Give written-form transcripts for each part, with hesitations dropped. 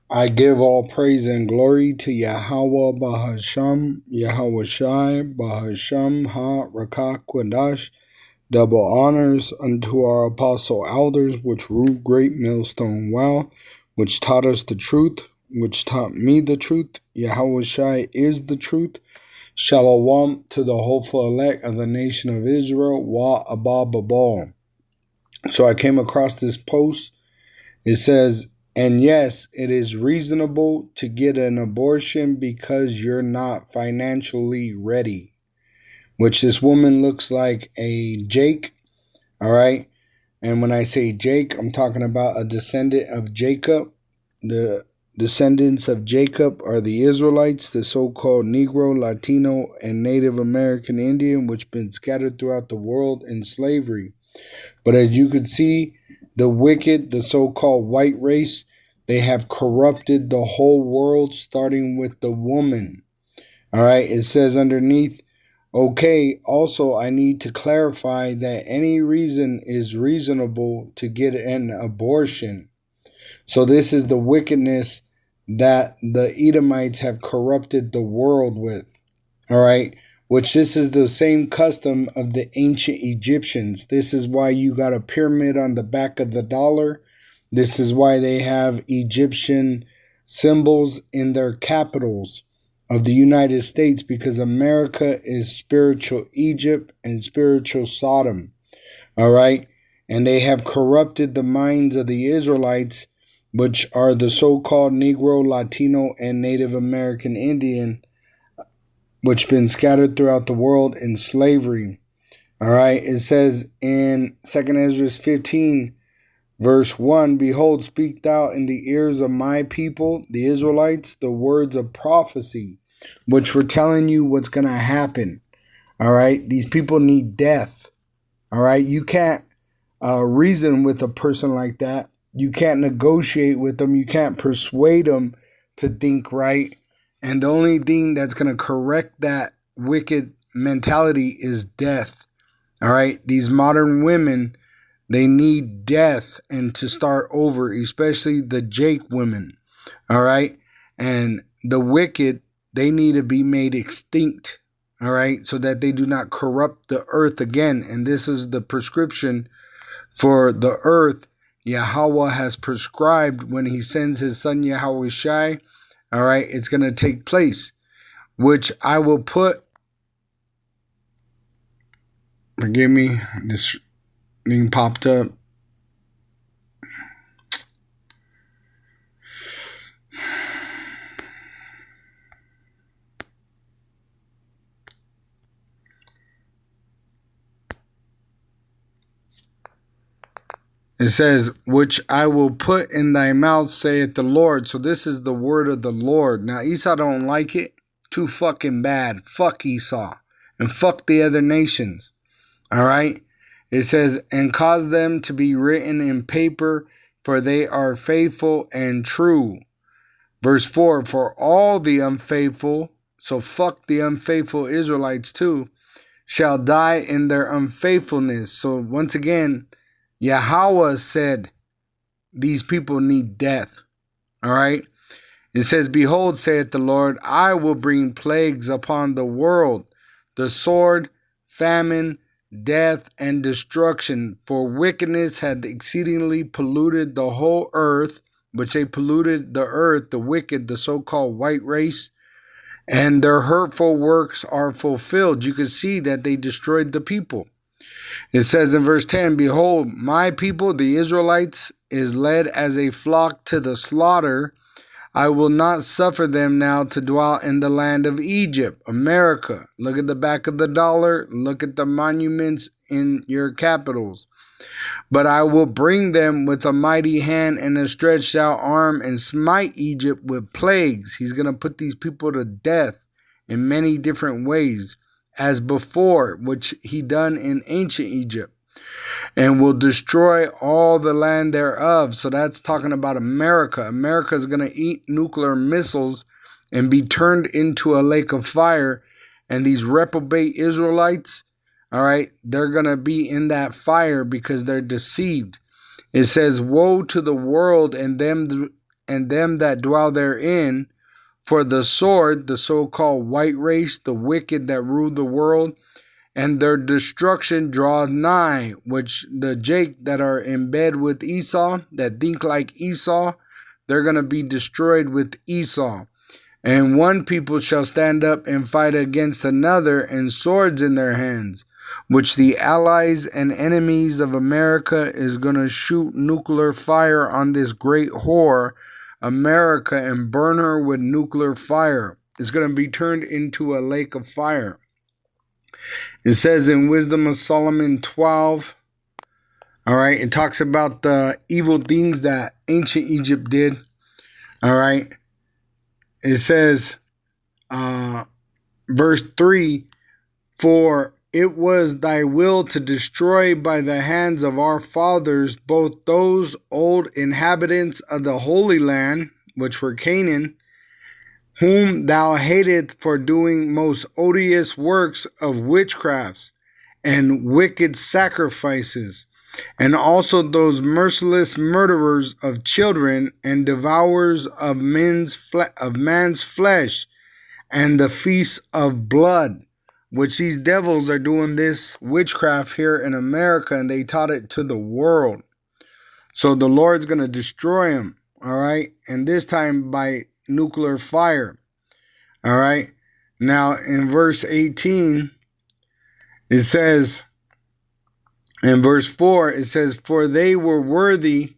I give all praise and glory to Yahweh Bahasham, Yahweh Shai, Bahasham Ha Rakak Kwadash. Double honors unto our apostle elders, which ruled great millstone well, which taught us the truth, which taught me the truth. Yahweh Shai is the truth. Shalom to the hopeful elect of the nation of Israel. Wa Abba Babal. So I came across this post. It says, and yes, it is reasonable to get an abortion because you're not financially ready. Which this woman looks like a Jake, all right? And when I say Jake, I'm talking about a descendant of Jacob. The descendants of Jacob are the Israelites, the so-called Negro, Latino, and Native American Indian, which been scattered throughout the world in slavery. But as you can see, the wicked, the so-called white race, they have corrupted the whole world, starting with the woman. All right, it says underneath, okay, also I need to clarify that any reason is reasonable to get an abortion. So this is the wickedness that the Edomites have corrupted the world with. All right, which this is the same custom of the ancient Egyptians. This is why you got a pyramid on the back of the dollar. This is why they have Egyptian symbols in their capitals of the United States, because America is spiritual Egypt and spiritual Sodom. All right, and they have corrupted the minds of the Israelites, which are the so-called Negro, Latino, and Native American Indian, which been scattered throughout the world in slavery. All right, it says in 2nd Ezra 15, verse 1, behold, speak thou in the ears of my people, the Israelites, the words of prophecy, which were telling you what's going to happen. All right, these people need death. All right, you can't reason with a person like that. You can't negotiate with them. You can't persuade them to think right. And the only thing that's going to correct that wicked mentality is death. All right. These modern women, they need death and to start over, especially the Jake women. All right. And the wicked, they need to be made extinct. All right. So that they do not corrupt the earth again. And this is the prescription for the earth. Yahweh has prescribed when he sends his son Yahweh Shai. All right, it's going to take place, which I will put, forgive me, this thing popped up. It says, which I will put in thy mouth, saith the Lord. So this is the word of the Lord. Now, Esau don't like it. Too fucking bad. Fuck Esau. And fuck the other nations. All right? It says, and cause them to be written in paper, for they are faithful and true. Verse 4, for all the unfaithful, so fuck the unfaithful Israelites too, shall die in their unfaithfulness. So once again, Yahweh said these people need death. All right? It says, behold, saith the Lord, I will bring plagues upon the world, the sword, famine, death, and destruction. For wickedness had exceedingly polluted the whole earth, which they polluted the earth, the wicked, the so-called white race, and their hurtful works are fulfilled. You can see that they destroyed the people. It says in verse 10, behold, my people, the Israelites, is led as a flock to the slaughter. I will not suffer them now to dwell in the land of Egypt, America. Look at the back of the dollar. Look at the monuments in your capitals. But I will bring them with a mighty hand and a stretched out arm and smite Egypt with plagues. He's going to put these people to death in many different ways, as before, which he done in ancient Egypt, and will destroy all the land thereof. So that's talking about America. America is going to eat nuclear missiles and be turned into a lake of fire. And these reprobate Israelites, all right, they're going to be in that fire because they're deceived. It says, woe to the world and them and them that dwell therein. For the sword, the so-called white race, the wicked that rule the world, and their destruction draweth nigh, which the Jake that are in bed with Esau, that think like Esau, they're going to be destroyed with Esau. And one people shall stand up and fight against another, and swords in their hands, which the allies and enemies of America is going to shoot nuclear fire on this great whore, America, and burn her with nuclear fire. It's going to be turned into a lake of fire. It says in Wisdom of Solomon 12, all right, it talks about the evil things that ancient Egypt did, all right. It says, verse 3, for it was thy will to destroy by the hands of our fathers both those old inhabitants of the Holy Land, which were Canaan, whom thou hatedst for doing most odious works of witchcrafts and wicked sacrifices, and also those merciless murderers of children and devourers of man's flesh, and the feast of blood, which these devils are doing this witchcraft here in America, and they taught it to the world. So the Lord's going to destroy them, all right, and this time by nuclear fire, all right. Now in verse 18, it says, in verse 4, it says, For they were worthy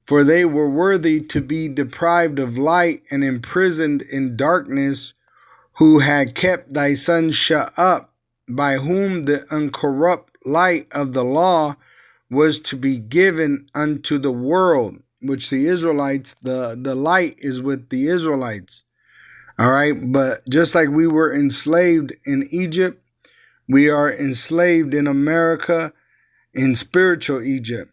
to be deprived of light and imprisoned in darkness, who had kept thy son shut up, by whom the uncorrupt light of the law was to be given unto the world, which the Israelites, the light is with the Israelites. All right, but just like we were enslaved in Egypt, we are enslaved in America in spiritual Egypt.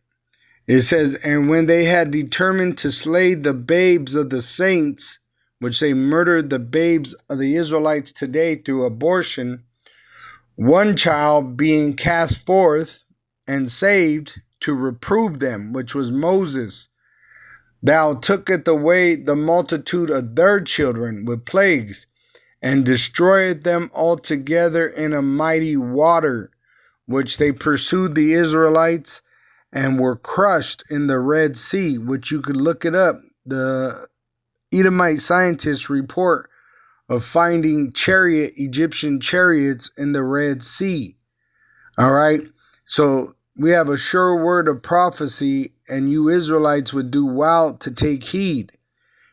It says, and when they had determined to slay the babes of the saints, which they murdered the babes of the Israelites today through abortion, one child being cast forth and saved to reprove them, which was Moses, thou tookest away the multitude of their children with plagues, and destroyed them altogether in a mighty water, which they pursued the Israelites, and were crushed in the Red Sea, which you could look it up. The Edomite scientists report of finding Egyptian chariots in the Red Sea. All right, so we have a sure word of prophecy, and you Israelites would do well to take heed.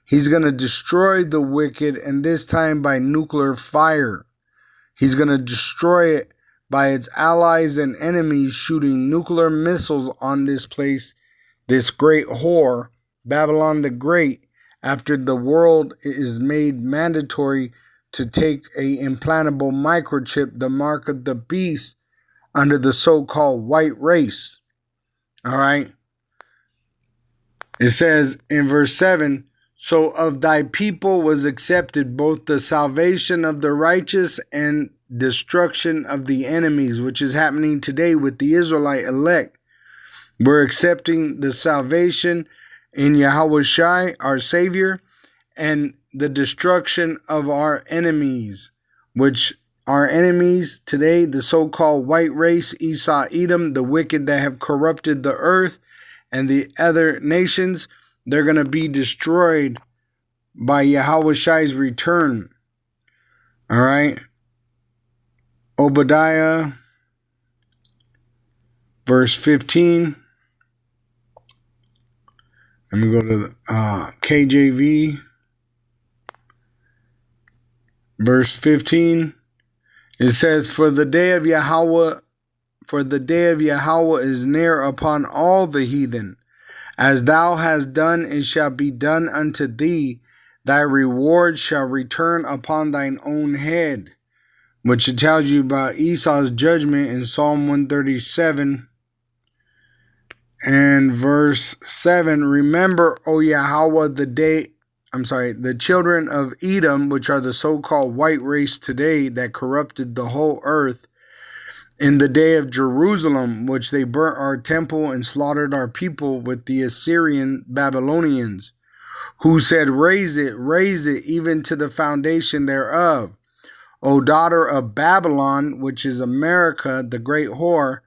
He's going to destroy the wicked, and this time by nuclear fire. He's going to destroy it by its allies and enemies shooting nuclear missiles on this place, this great whore, Babylon the Great, after the world is made mandatory to take a implantable microchip, the mark of the beast, under the so-called white race. All right. It says in verse 7, so of thy people was accepted both the salvation of the righteous and destruction of the enemies, which is happening today with the Israelite elect. We're accepting the salvation in Yahushua, our Savior, and the destruction of our enemies, which our enemies today, the so-called white race, Esau, Edom, the wicked that have corrupted the earth, and the other nations, they're going to be destroyed by Yahushua's return. All right. Obadiah, verse 15. Let me go to the KJV. Verse 15. It says, For the day of Yahweh is near upon all the heathen. As thou hast done, it shall be done unto thee. Thy reward shall return upon thine own head. Which it tells you about Esau's judgment in Psalm 137 and verse 7. Remember, O Yahweh, the children of Edom, which are the so-called white race today that corrupted the whole earth, in the day of Jerusalem, which they burnt our temple and slaughtered our people with the Assyrian Babylonians. who said, raise it, even to the foundation thereof. O daughter of Babylon, which is America, the great whore,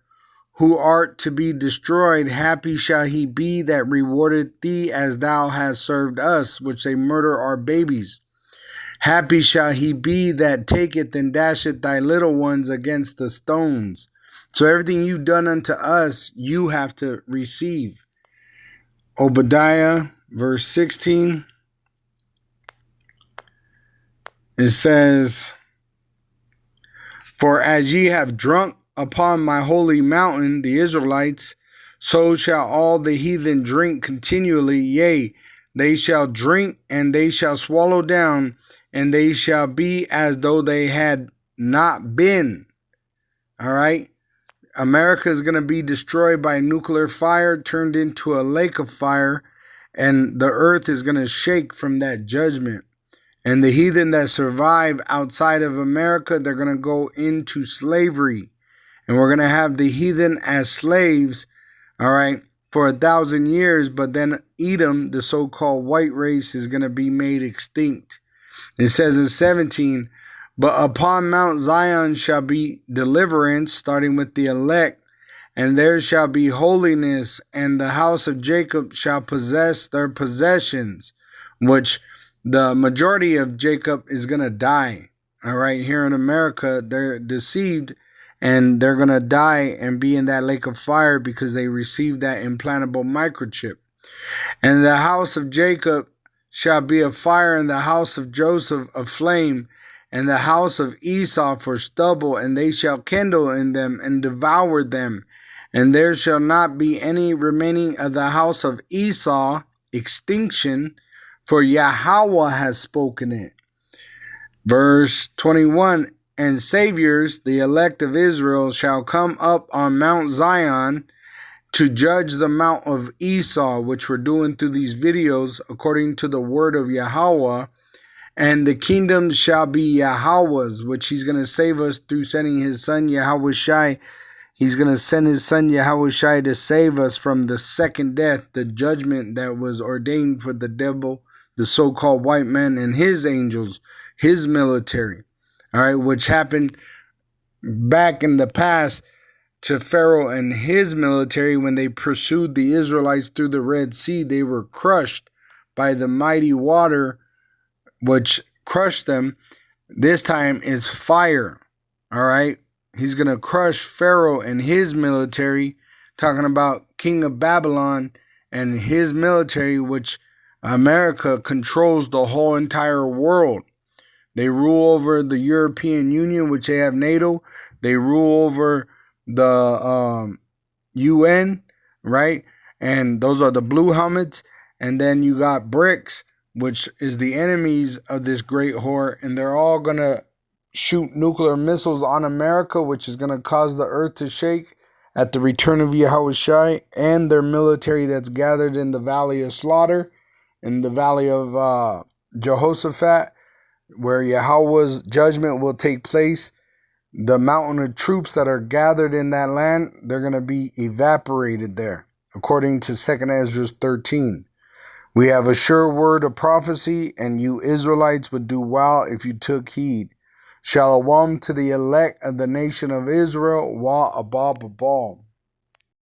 who art to be destroyed, happy shall he be that rewardeth thee as thou hast served us, which they murder our babies. Happy shall he be that taketh and dasheth thy little ones against the stones. So everything you've done unto us, you have to receive. Obadiah, verse 16. It says, for as ye have drunk upon my holy mountain, the Israelites, so shall all the heathen drink continually. Yea, they shall drink, and they shall swallow down, and they shall be as though they had not been. All right? America is going to be destroyed by nuclear fire, turned into a lake of fire, and the earth is going to shake from that judgment. And the heathen that survive outside of America, they're going to go into slavery. And we're going to have the heathen as slaves, all right, for 1,000 years. But then Edom, the so-called white race, is going to be made extinct. It says in 17, but upon Mount Zion shall be deliverance, starting with the elect, and there shall be holiness, and the house of Jacob shall possess their possessions, which the majority of Jacob is going to die. All right, here in America, they're deceived, and they're going to die and be in that lake of fire because they received that implantable microchip. And the house of Jacob shall be a fire, and the house of Joseph a flame, and the house of Esau for stubble, and they shall kindle in them and devour them. And there shall not be any remaining of the house of Esau, extinction, for Yahweh has spoken it. Verse 21, and saviors, the elect of Israel, shall come up on Mount Zion to judge the mount of Esau, which we're doing through these videos according to the word of Yahweh. And the kingdom shall be Yahweh's, which he's going to save us through sending his son Yahushai. He's going to send his son Yahushai to save us from the second death, the judgment that was ordained for the devil, the so-called white man, and his angels, his military. All right, which happened back in the past to Pharaoh and his military when they pursued the Israelites through the Red Sea. They were crushed by the mighty water, which crushed them. This time is fire. All right. He's going to crush Pharaoh and his military, talking about King of Babylon and his military, which America controls the whole entire world. They rule over the European Union, which they have NATO. They rule over the UN, right? And those are the blue helmets. And then you got BRICS, which is the enemies of this great whore, and they're all going to shoot nuclear missiles on America, which is going to cause the earth to shake at the return of Yahushai and their military that's gathered in the Valley of Slaughter, in the Valley of Jehoshaphat, where Yahweh's judgment will take place. The mountain of troops that are gathered in that land, they're going to be evaporated there, according to 2nd Ezra 13. We have a sure word of prophecy, and you Israelites would do well if you took heed. Shalom to the elect of the nation of Israel. Wa abab abal.